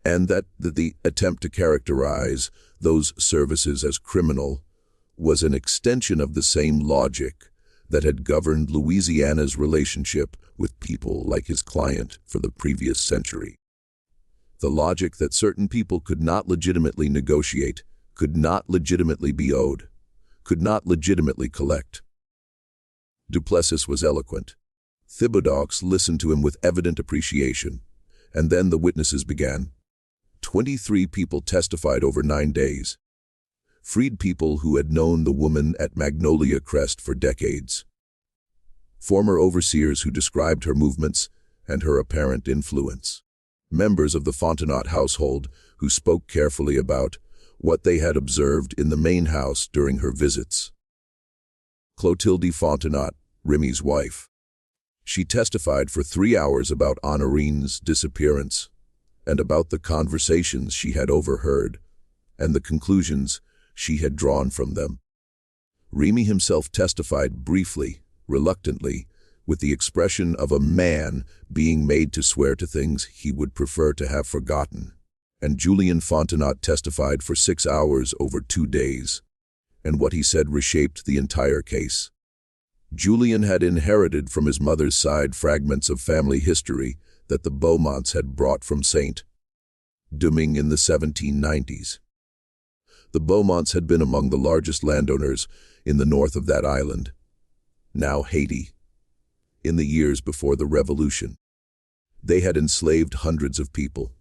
and that the attempt to characterize those services as criminal was an extension of the same logic that had governed Louisiana's relationship with people like his client for the previous century. The logic that certain people could not legitimately negotiate, could not legitimately be owed, could not legitimately collect. Duplessis was eloquent. Thibodeaux listened to him with evident appreciation, and then the witnesses began. 23 people testified over 9 days. Freed people who had known the woman at Magnolia Crest for decades. Former overseers who described her movements and her apparent influence. Members of the Fontenot household who spoke carefully about what they had observed in the main house during her visits. Clotilde Fontenot, Remy's wife. She testified for 3 hours about Honorine's disappearance and about the conversations she had overheard and the conclusions she had drawn from them. Remy himself testified briefly, reluctantly, with the expression of a man being made to swear to things he would prefer to have forgotten. And Julien Fontenot testified for 6 hours over 2 days, and what he said reshaped the entire case. Julien had inherited from his mother's side fragments of family history that the Beaumonts had brought from Saint-Domingue in the 1790s. The Beaumonts had been among the largest landowners in the north of that island, now Haiti, in the years before the Revolution. They had enslaved hundreds of people.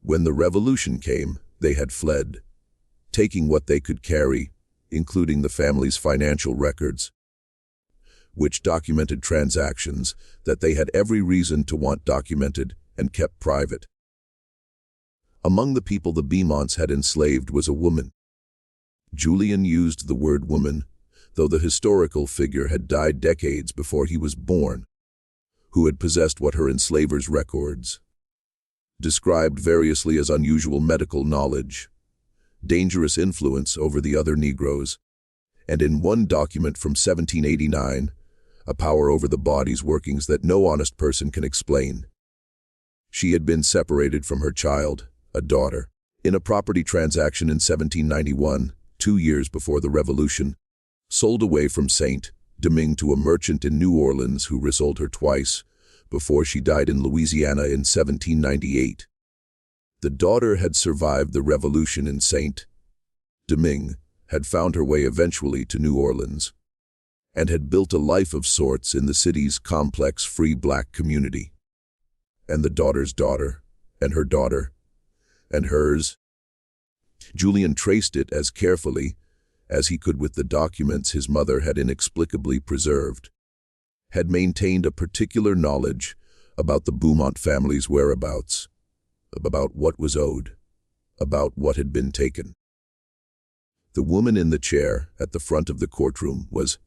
When the Revolution came, they had fled, taking what they could carry, including the family's financial records, which documented transactions that they had every reason to want documented and kept private. Among the people the Beaumonts had enslaved was a woman. Julien used the word woman, though the historical figure had died decades before he was born, who had possessed what her enslavers' records described variously as unusual medical knowledge, dangerous influence over the other Negroes, and in one document from 1789, a power over the body's workings that no honest person can explain. She had been separated from her child, a daughter, in a property transaction in 1791, 2 years before the Revolution, sold away from Saint-Domingue to a merchant in New Orleans who resold her twice, before she died in Louisiana in 1798. The daughter had survived the Revolution in Saint-Domingue, had found her way eventually to New Orleans, and had built a life of sorts in the city's complex free black community. And the daughter's daughter, and her daughter, and hers. Julien traced it as carefully as he could with the documents his mother had inexplicably preserved, had maintained a particular knowledge about the Beaumont family's whereabouts, about what was owed, about what had been taken. The woman in the chair at the front of the courtroom was,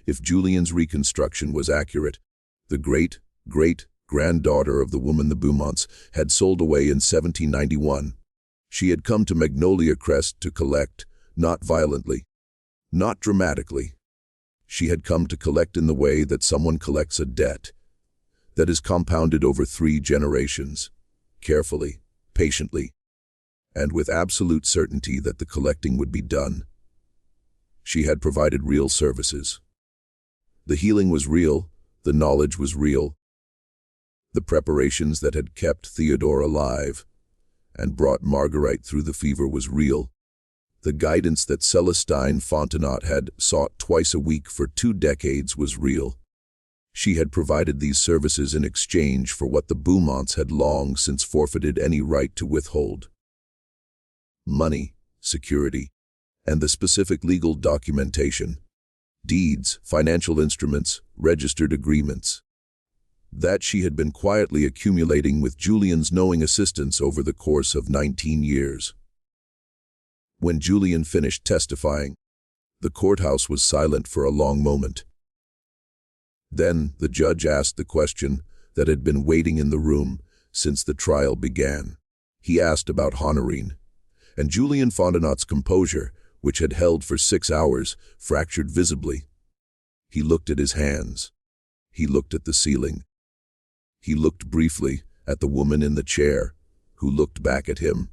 if Julien's reconstruction was accurate, the great-great-granddaughter of the woman the Beaumonts had sold away in 1791. She had come to Magnolia Crest to collect, not violently, not dramatically. She had come to collect in the way that someone collects a debt that is compounded over 3 generations, carefully, patiently, and with absolute certainty that the collecting would be done. She had provided real services. The healing was real, the knowledge was real. The preparations that had kept Theodore alive and brought Marguerite through the fever was real. The guidance that Celestine Fontenot had sought twice a week for 2 decades was real. She had provided these services in exchange for what the Beaumonts had long since forfeited any right to withhold: money, security, and the specific legal documentation deeds, financial instruments, registered agreements, that she had been quietly accumulating with Julian's knowing assistance over the course of 19 years. When Julian finished testifying, the courthouse was silent for a long moment. Then the judge asked the question that had been waiting in the room since the trial began. He asked about Honorine, and Julian Fontenot's composure, which had held for 6 hours, fractured visibly. He looked at his hands. He looked at the ceiling. He looked briefly at the woman in the chair, who looked back at him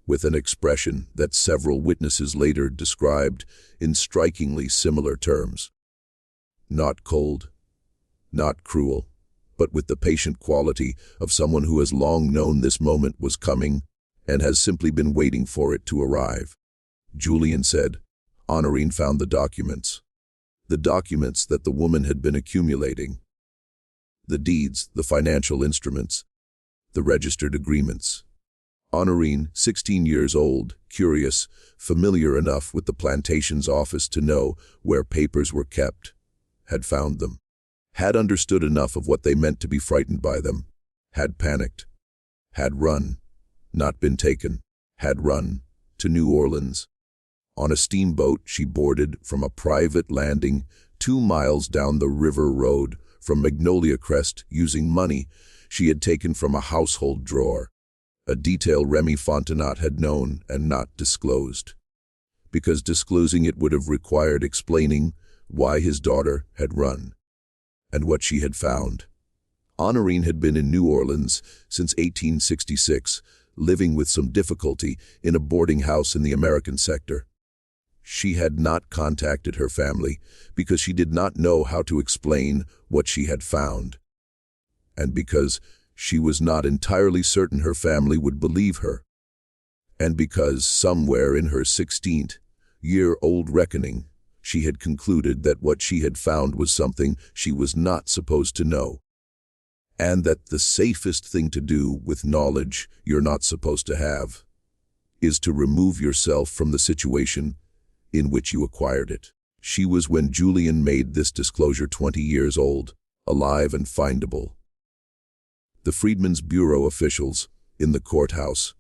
with an expression that several witnesses later described in strikingly similar terms. Not cold, not cruel, but with the patient quality of someone who has long known this moment was coming and has simply been waiting for it to arrive. Julian said, Honorine found the documents that the woman had been accumulating. The deeds, the financial instruments, the registered agreements. Honorine, 16 years old, curious, familiar enough with the Plantation's office to know where papers were kept, had found them, had understood enough of what they meant to be frightened by them, had panicked, had run, not been taken, had run to New Orleans. On a steamboat she boarded from a private landing 2 miles down the river road from Magnolia Crest using money she had taken from a household drawer, a detail Remy Fontenot had known and not disclosed, because disclosing it would have required explaining why his daughter had run and what she had found. Honorine had been in New Orleans since 1866, living with some difficulty in a boarding house in the American sector. She had not contacted her family because she did not know how to explain what she had found, and because she was not entirely certain her family would believe her, and because somewhere in her 16th-year-old reckoning, she had concluded that what she had found was something she was not supposed to know, and that the safest thing to do with knowledge you're not supposed to have is to remove yourself from the situation in which you acquired it. She was when Julian made this disclosure 20 years old, alive and findable. The Freedmen's Bureau officials in the courthouse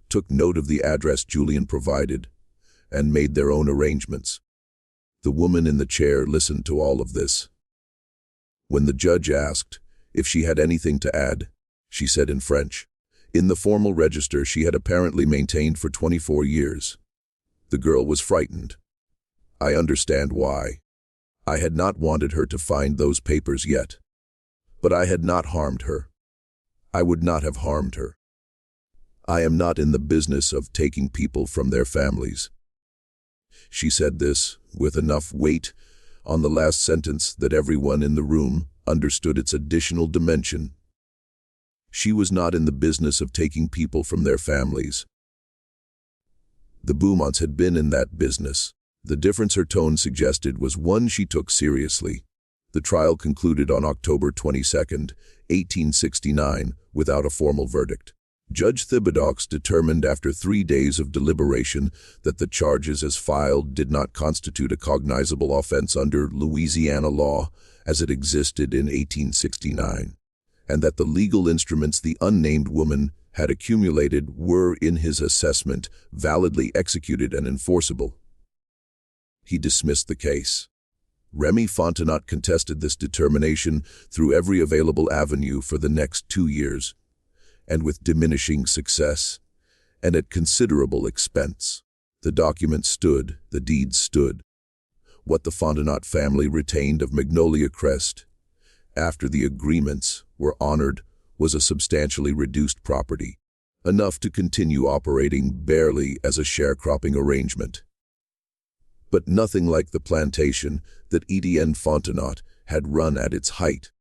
took note of the address Julian provided and made their own arrangements. The woman in the chair listened to all of this. When the judge asked if she had anything to add, she said in French, in the formal register she had apparently maintained for 24 years. The girl was frightened. I understand why. I had not wanted her to find those papers yet. But I had not harmed her. I would not have harmed her. I am not in the business of taking people from their families. She said this with enough weight on the last sentence that everyone in the room understood its additional dimension. She was not in the business of taking people from their families. The Beaumonts had been in that business. The difference her tone suggested was one she took seriously. The trial concluded on October 22, 1869, without a formal verdict. Judge Thibodeaux determined after 3 days of deliberation that the charges as filed did not constitute a cognizable offense under Louisiana law as it existed in 1869, and that the legal instruments the unnamed woman had accumulated were, in his assessment, validly executed and enforceable. He dismissed the case. Remy Fontenot contested this determination through every available avenue for the next 2 years, and with diminishing success, and at considerable expense. The documents stood, the deeds stood. What the Fontenot family retained of Magnolia Crest, after the agreements were honored, was a substantially reduced property, enough to continue operating barely as a sharecropping arrangement. But nothing like the plantation that Etienne Fontenot had run at its height.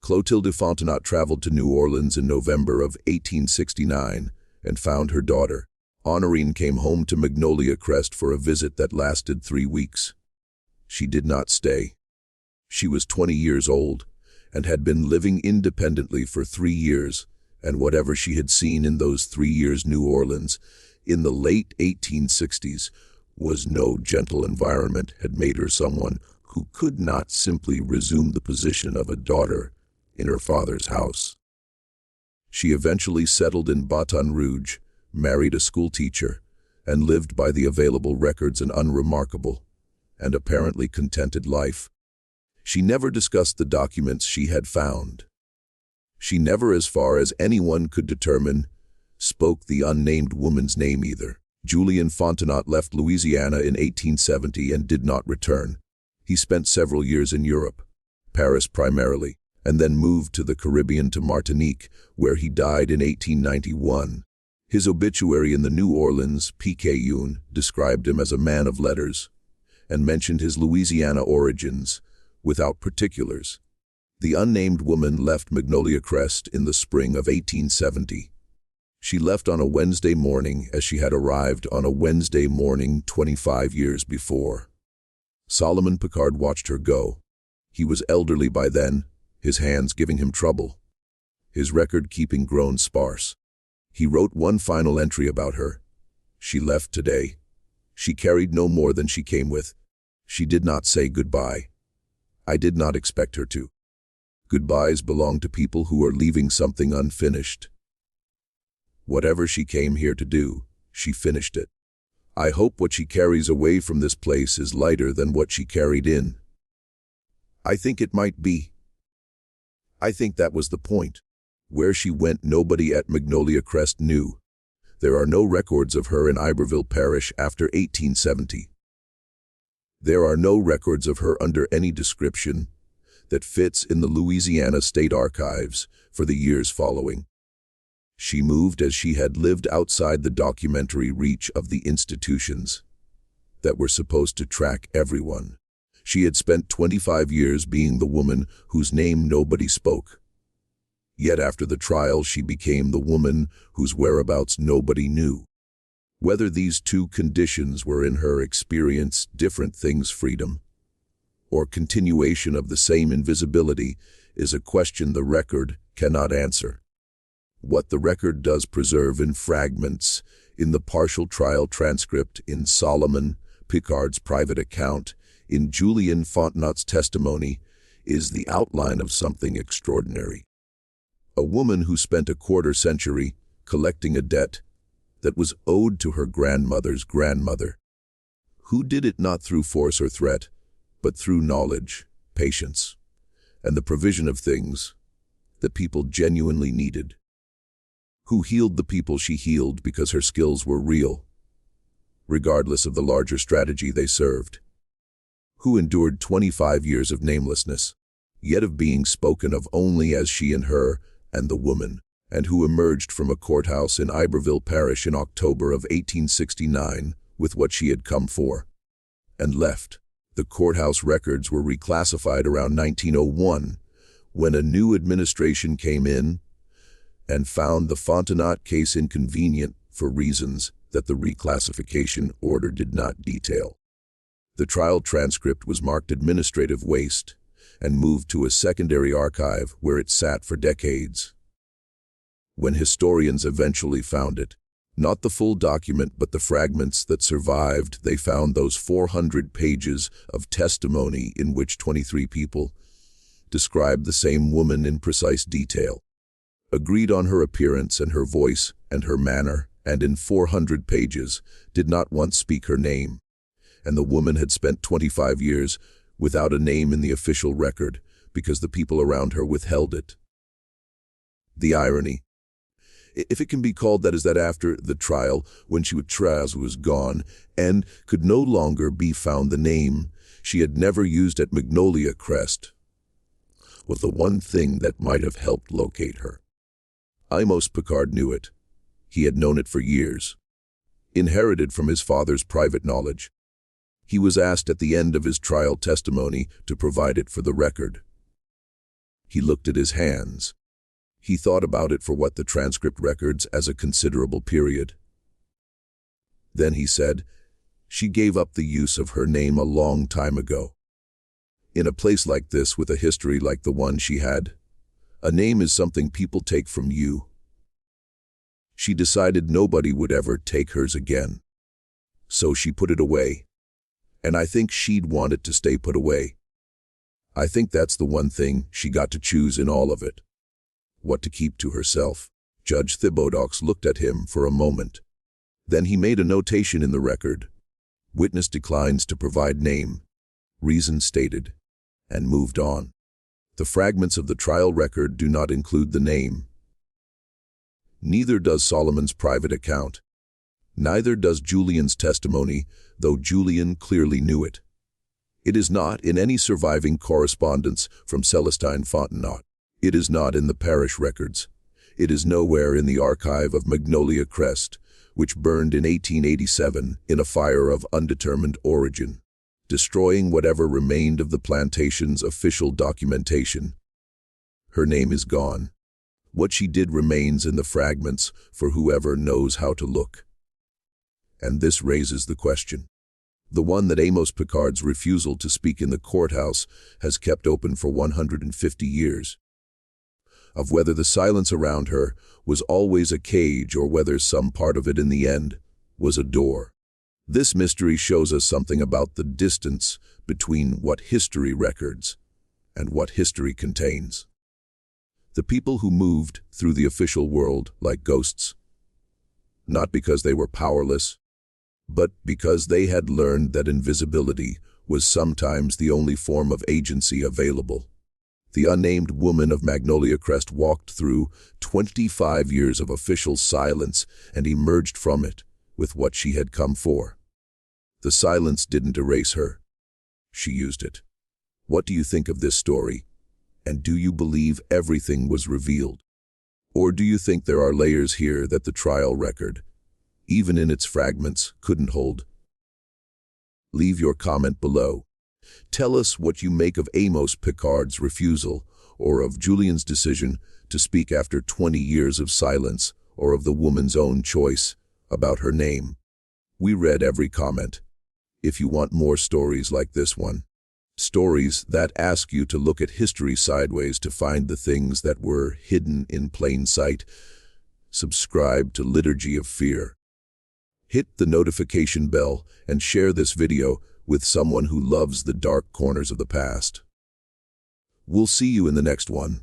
Clotilde Fontenot traveled to New Orleans in November of 1869 and found her daughter. Honorine came home to Magnolia Crest for a visit that lasted 3 weeks. She did not stay. She was 20 years old and had been living independently for 3 years, and whatever she had seen in those 3 years New Orleans in the late 1860s was no gentle environment had made her someone who could not simply resume the position of a daughter in her father's house. She eventually settled in Baton Rouge, married a schoolteacher, and lived by the available records an unremarkable and apparently contented life. She never discussed the documents she had found. She never, as far as anyone could determine, spoke the unnamed woman's name either. Julien Fontenot left Louisiana in 1870 and did not return. He spent several years in Europe, Paris primarily, and then moved to the Caribbean to Martinique, where he died in 1891. His obituary in the New Orleans Picayune described him as a man of letters and mentioned his Louisiana origins without particulars. The unnamed woman left Magnolia Crest in the spring of 1870. She left on a Wednesday morning as she had arrived on a Wednesday morning 25 years before. Solomon Picard watched her go. He was elderly by then, his hands giving him trouble. His record-keeping grown sparse. He wrote one final entry about her. She left today. She carried no more than she came with. She did not say goodbye. I did not expect her to. Goodbyes belong to people who are leaving something unfinished. Whatever she came here to do, she finished it. I hope what she carries away from this place is lighter than what she carried in. I think it might be. I think that was the point. Where she went, nobody at Magnolia Crest knew. There are no records of her in Iberville Parish after 1870. There are no records of her under any description that fits in the Louisiana State Archives for the years following. She moved as she had lived outside the documentary reach of the institutions that were supposed to track everyone. She had spent 25 years being the woman whose name nobody spoke. Yet after the trial, she became the woman whose whereabouts nobody knew. Whether these two conditions were in her experience different things, freedom or continuation of the same invisibility, is a question the record cannot answer. What the record does preserve in fragments, in the partial trial transcript, in Solomon Picard's private account, in Julien Fontenot's testimony, is the outline of something extraordinary. A woman who spent a quarter century collecting a debt that was owed to her grandmother's grandmother, who did it not through force or threat, but through knowledge, patience, and the provision of things that people genuinely needed, who healed the people she healed because her skills were real, regardless of the larger strategy they served, who endured 25 years of namelessness, yet of being spoken of only as she and her and the woman, and who emerged from a courthouse in Iberville Parish in October of 1869 with what she had come for, and left. The courthouse records were reclassified around 1901 when a new administration came in and found the Fontenot case inconvenient for reasons that the reclassification order did not detail. The trial transcript was marked administrative waste and moved to a secondary archive where it sat for decades. When historians eventually found it, not the full document but the fragments that survived, they found those 400 pages of testimony in which 23 people described the same woman in precise detail, agreed on her appearance and her voice and her manner, and in 400 pages did not once speak her name. And the woman had spent 25 years without a name in the official record because the people around her withheld it. The irony, if it can be called that, is that after the trial, when she was gone and could no longer be found, the name she had never used at Magnolia Crest was the one thing that might have helped locate her. Amos Picard knew it. He had known it for years, inherited from his father's private knowledge. He was asked at the end of his trial testimony to provide it for the record. He looked at his hands. He thought about it for what the transcript records as a considerable period. Then he said, "She gave up the use of her name a long time ago. In a place like this with a history like the one she had, a name is something people take from you. She decided nobody would ever take hers again. So she put it away. And I think she'd want it to stay put away. I think that's the one thing she got to choose in all of it. What to keep to herself. Judge Thibodeaux looked at him for a moment. Then he made a notation in the record. Witness declines to provide name, reason stated, and moved on. The fragments of the trial record do not include the name. Neither does Solomon's private account. Neither does Julian's testimony, though Julian clearly knew it. It is not in any surviving correspondence from Celestine Fontenot. It is not in the parish records. It is nowhere in the archive of Magnolia Crest, which burned in 1887 in a fire of undetermined origin, destroying whatever remained of the plantation's official documentation. Her name is gone. What she did remains in the fragments for whoever knows how to look. And this raises the question, the one that Amos Picard's refusal to speak in the courthouse has kept open for 150 years, of whether the silence around her was always a cage or whether some part of it in the end was a door. This mystery shows us something about the distance between what history records and what history contains. The people who moved through the official world like ghosts, not because they were powerless, but because they had learned that invisibility was sometimes the only form of agency available. The unnamed woman of Magnolia Crest walked through 25 years of official silence and emerged from it with what she had come for. The silence didn't erase her. She used it. What do you think of this story? And do you believe everything was revealed? Or do you think there are layers here that the trial record, even in its fragments, couldn't hold? Leave your comment below. Tell us what you make of Amos Picard's refusal, or of Julian's decision to speak after 20 years of silence, or of the woman's own choice about her name. We read every comment. If you want more stories like this one, stories that ask you to look at history sideways to find the things that were hidden in plain sight, subscribe to Liturgy of Fear. Hit the notification bell and share this video with someone who loves the dark corners of the past. We'll see you in the next one.